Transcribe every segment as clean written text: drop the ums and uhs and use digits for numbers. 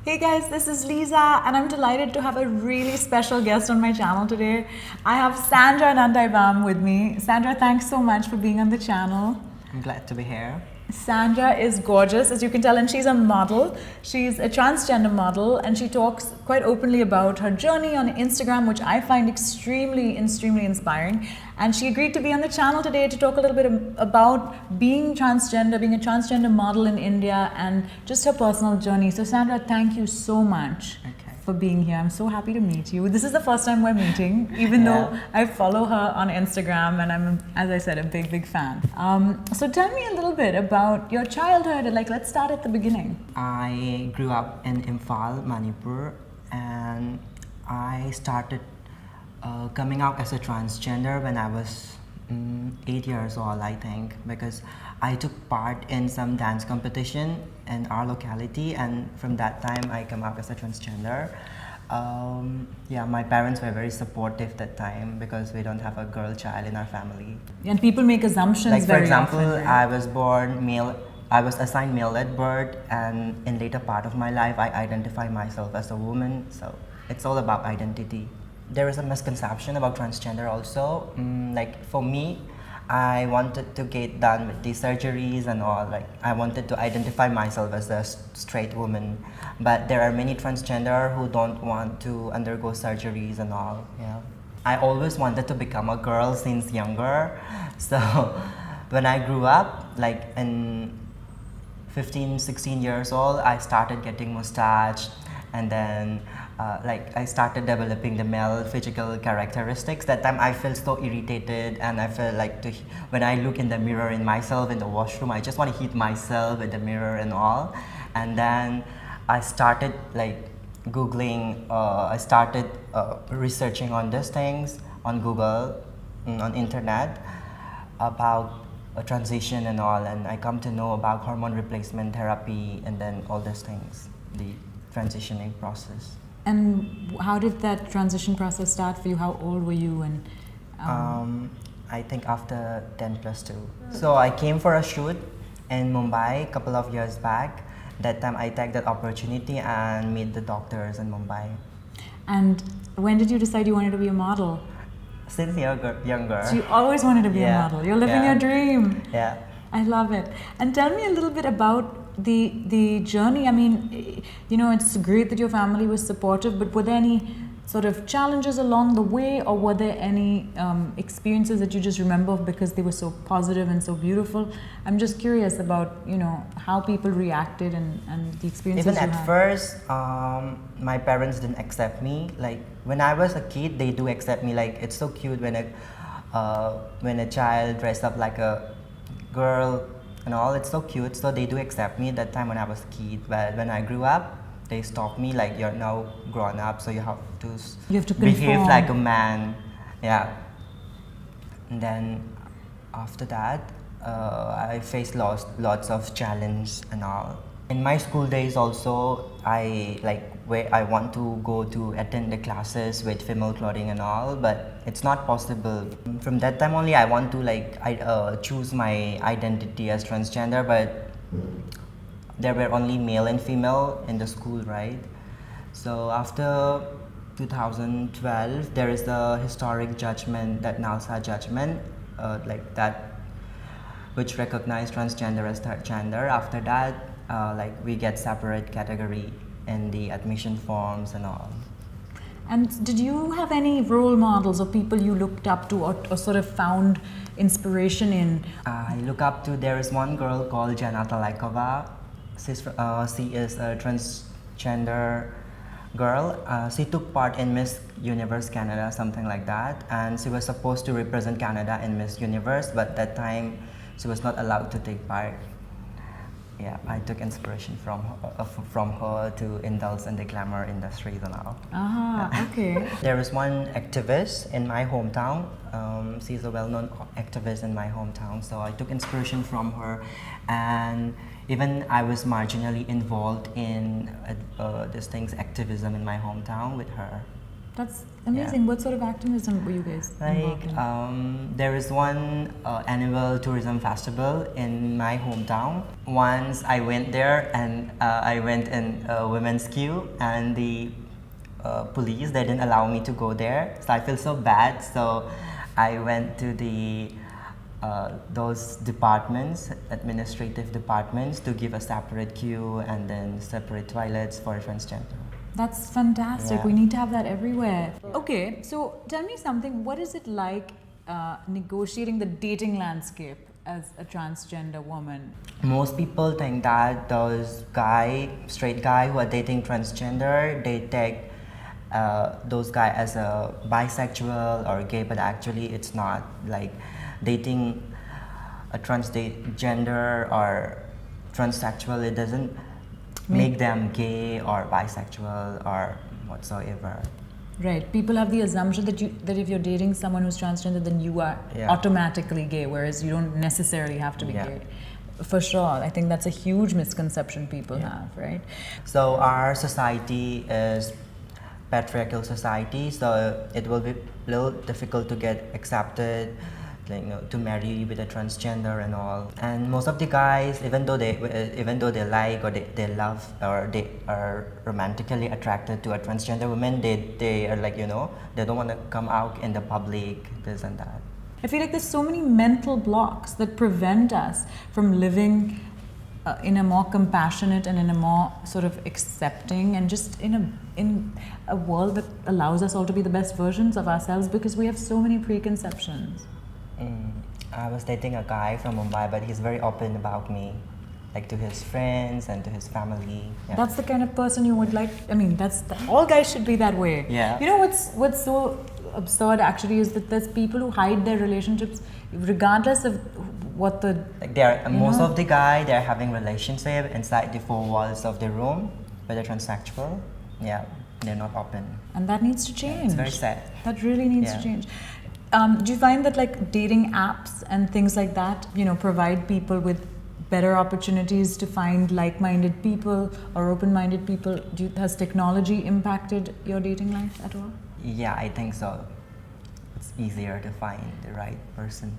Hey guys, this is Leeza, and I'm delighted to have a really special guest on my channel today. I have Sandra Nandeibam with me. Sandra, thanks so much for being on the channel. I'm glad to be here. Sandra is gorgeous, as you can tell, and she's a model. She's a transgender model, and she talks quite openly about her journey on Instagram, which I find extremely inspiring. And she agreed to be on the channel today to talk a little bit about being transgender, being a transgender model in India, and just her personal journey. So Sandra, thank you so much for being here. I'm so happy to meet you. This is the first time we're meeting, even though I follow her on Instagram and I'm, as I said, a big fan. So tell me a little bit about your childhood. Let's start at the beginning. I grew up in Imphal, Manipur, and I started coming out as a transgender when I was 8 years old, I think, because I took part in some dance competition in our locality, and from that time I came out as a transgender. Yeah, my parents were very supportive that time because we don't have a girl child in our family. And people make assumptions like, for very example, often, right? I was born male. I was assigned male at birth, and in later part of my life I identify myself as a woman, so it's all about identity. There is a misconception about transgender also. Like for me, I wanted to get done with these surgeries and all. Like I wanted to identify myself as a straight woman, but there are many transgender who don't want to undergo surgeries and all. Yeah, I always wanted to become a girl since younger. So when I grew up, like in 15, 16 years old, I started getting mustache, and then I started developing the male physical characteristics. That time I felt so irritated, and I felt like when I look in the mirror in myself in the washroom, I just want to hit myself with the mirror and all. And then I started Googling, I started researching on these things on Google, on internet, about a transition and all, and I come to know about hormone replacement therapy and then all these things, the transitioning process. And how did that transition process start for you? How old were you? And I think after 10+2. So I came for a shoot in Mumbai a couple of years back. That time I took that opportunity and meet the doctors in Mumbai. And when did you decide you wanted to be a model? Since younger. So you always wanted to be a model. You're living your dream. Yeah. I love it. And tell me a little bit about the journey. I mean, it's great that your family was supportive, but were there any sort of challenges along the way, or were there any experiences that you just remember because they were so positive and so beautiful? I'm just curious about, how people reacted and the experiences Even you at had. first, my parents didn't accept me. Like when I was a kid, they do accept me. Like it's so cute when a child dressed up like a girl and all. It's so cute, so they do accept me that time when I was a kid. But when I grew up, they stopped me, like you're now grown up, so you have to behave like a man. Yeah. And then after that, I faced lots of challenge and all. In my school days also, I want to go to attend the classes with female clothing and all, but it's not possible. From that time only, I want to choose my identity as transgender, but there were only male and female in the school, right? So after 2012, there is the historic judgment, that NALSA judgment, which recognized transgender as third gender. After that, we get separate category in the admission forms and all. And did you have any role models or people you looked up to or sort of found inspiration in? I look up to, there is one girl called Janata Laikova. She is a transgender girl. She took part in Miss Universe Canada, something like that, and she was supposed to represent Canada in Miss Universe, but that time she was not allowed to take part. Yeah, I took inspiration from her to indulge in the glamour industries and all. Okay. There is one activist in my hometown. She's a well-known activist in my hometown, so I took inspiration from her, and even I was marginally involved in activism in my hometown with her. That's amazing. Yeah. What sort of activism were you guys involved Like, in? there is one annual tourism festival in my hometown. Once I went there and I went in a women's queue, and the police, they didn't allow me to go there. So I feel so bad. So I went to the those departments, administrative departments, to give a separate queue and then separate toilets for transgender. That's fantastic. Yeah. We need to have that everywhere. Okay, so tell me something. What is it like negotiating the dating landscape as a transgender woman? Most people think that those straight guy who are dating transgender, they take those guys as a bisexual or gay, but actually it's not. Like, dating a transgender or transsexual, it doesn't make them gay or bisexual or whatsoever. Right. People have the assumption that if you're dating someone who's transgender, then you are automatically gay, whereas you don't necessarily have to be gay. For sure. I think that's a huge misconception people have, right? So our society is patriarchal society, so it will be a little difficult to get accepted, like, to marry with a transgender and all. And most of the guys, even though they like or they love or they are romantically attracted to a transgender woman, they are like, they don't want to come out in the public, this and that. I feel like there's so many mental blocks that prevent us from living in a more compassionate and in a more sort of accepting and just in a world that allows us all to be the best versions of ourselves, because we have so many preconceptions. I was dating a guy from Mumbai, but he's very open about me, like to his friends and to his family. Yeah. That's the kind of person you would like. I mean, all guys should be that way. Yeah. You know what's so absurd actually is that there's people who hide their relationships regardless of what the. Like most of the guy, they're having relationship inside the four walls of the room, but they're transsexual. Yeah, they're not open. And that needs to change. Yeah, it's very sad. That really needs to change. Do you find that like dating apps and things like that, provide people with better opportunities to find like-minded people or open-minded people? Has technology impacted your dating life at all? Yeah, I think so. It's easier to find the right person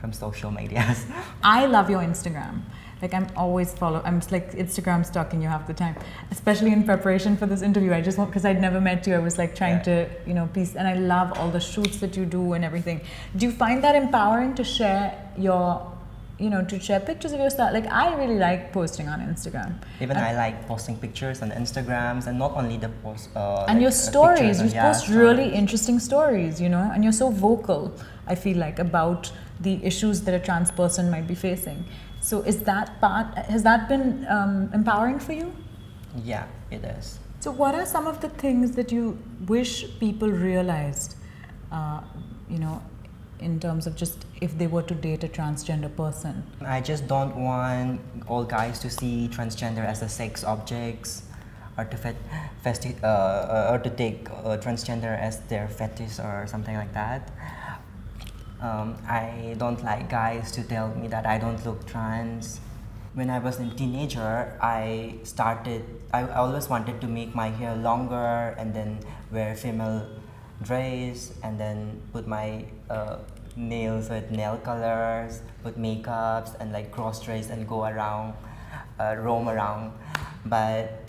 from social medias. I love your Instagram. Like, I'm like Instagram stalking you half the time, especially in preparation for this interview. I just want, because I'd never met you, I was like trying to, piece, and I love all the shoots that you do and everything. Do you find that empowering to share to share pictures of yourself? Like, I really like posting on Instagram. Even I like posting pictures on Instagrams, and not only the post. And like, your stories, you post stories. really interesting stories, and you're so vocal, I feel like, about the issues that a trans person might be facing. So has that been empowering for you? Yeah, it is. So what are some of the things that you wish people realized, in terms of just if they were to date a transgender person? I just don't want all guys to see transgender as a sex objects, or to or to take transgender as their fetish or something like that. I don't like guys to tell me that I don't look trans. When I was a teenager, I always wanted to make my hair longer and then wear female dress and then put my nails with nail colors, put makeups and like cross dress and go around, roam around. But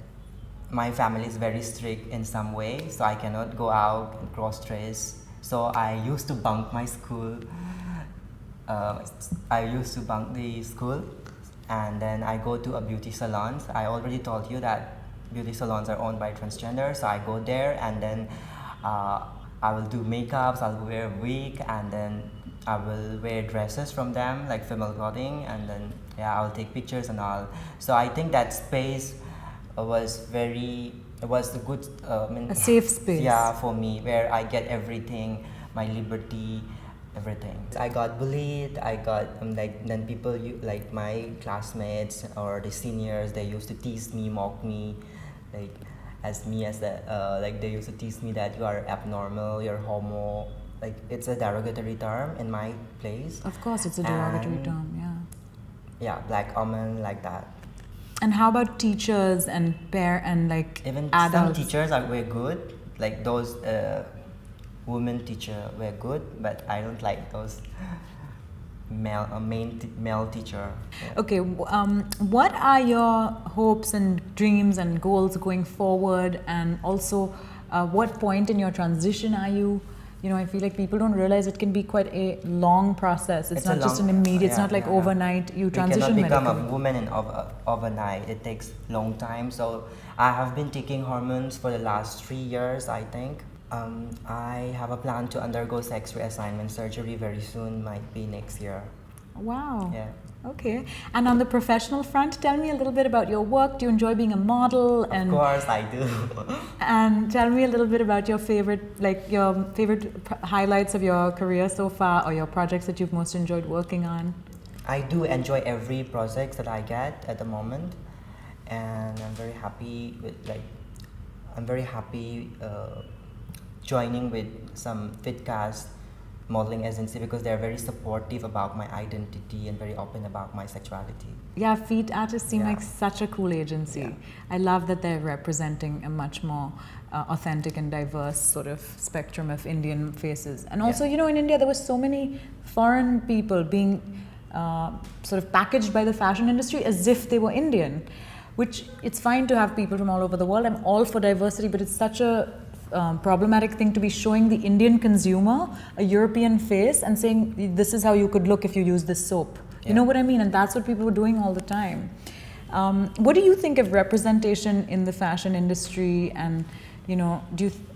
my family is very strict in some way, so I cannot go out and cross dress. So I used to bunk my school. I used to bunk the school, and then I go to a beauty salon. I already told you that beauty salons are owned by transgender, so I go there and then I will do makeups, I'll wear a wig, and then I will wear dresses from them, like female clothing, and then I'll take pictures and all. So I think that space was a good, a safe space. Yeah, for me, where I get everything, my liberty, everything. I got bullied. Then people, like my classmates or the seniors, they used to tease me, mock me, like they used to tease me that you are abnormal, you're homo. Like, it's a derogatory term in my place. Of course, it's a derogatory term. Yeah, black woman, like that. And how about teachers and even adults? some teachers were good. like those women teacher were good, but I don't like those male teacher. Yeah. Okay, what are your hopes and dreams and goals going forward, and also what point in your transition are you? You know, I feel like people don't realize it can be quite a long process. It's not just an immediate, it's not like overnight you transition. You cannot become a woman in overnight. It takes long time. So I have been taking hormones for the last 3 years, I think. I have a plan to undergo sex reassignment surgery very soon, might be next year. Wow. Yeah. Okay. And on the professional front, tell me a little bit about your work. Do you enjoy being a model? And of course I do. And tell me a little bit about your favorite highlights of your career so far, or your projects that you've most enjoyed working on. I do enjoy every project that I get at the moment, and I'm very happy with joining with some FitCast modeling agency, because they're very supportive about my identity and very open about my sexuality. Yeah, Feet Artists seem like such a cool agency. Yeah. I love that they're representing a much more authentic and diverse sort of spectrum of Indian faces. And also, you know, in India there were so many foreign people being sort of packaged by the fashion industry as if they were Indian, which it's fine to have people from all over the world. I'm all for diversity, but it's such a problematic thing to be showing the Indian consumer a European face and saying this is how you could look if you use this soap. You know what I mean? And that's what people were doing all the time. What do you think of representation in the fashion industry? And you know,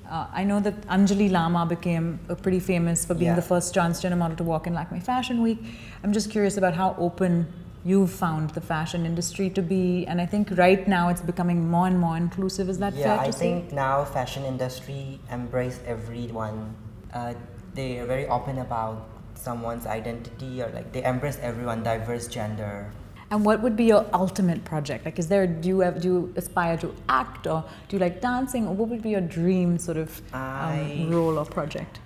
I know that Anjali Lama became pretty famous for being the first transgender model to walk in Lakme Fashion Week. I'm just curious about how open you've found the fashion industry to be, and I think right now it's becoming more and more inclusive. Is that fair to say? Yeah, I think now fashion industry embrace everyone. They are very open about someone's identity, or like they embrace everyone, diverse gender. And what would be your ultimate project? Like, do you aspire to act, or do you like dancing, or what would be your dream sort of role or project?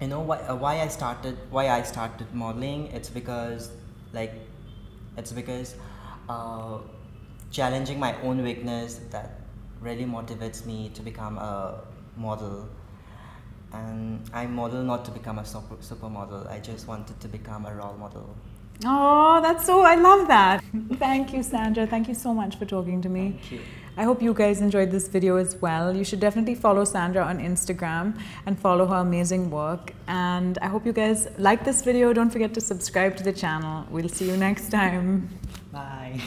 You know why I started modeling? It's because challenging my own weakness that really motivates me to become a model. And I model not to become a supermodel. I just wanted to become a role model. Oh, I love that. Thank you, Sandra. Thank you so much for talking to me. Thank you. I hope you guys enjoyed this video as well. You should definitely follow Sandra on Instagram and follow her amazing work. And I hope you guys like this video. Don't forget to subscribe to the channel. We'll see you next time. Bye.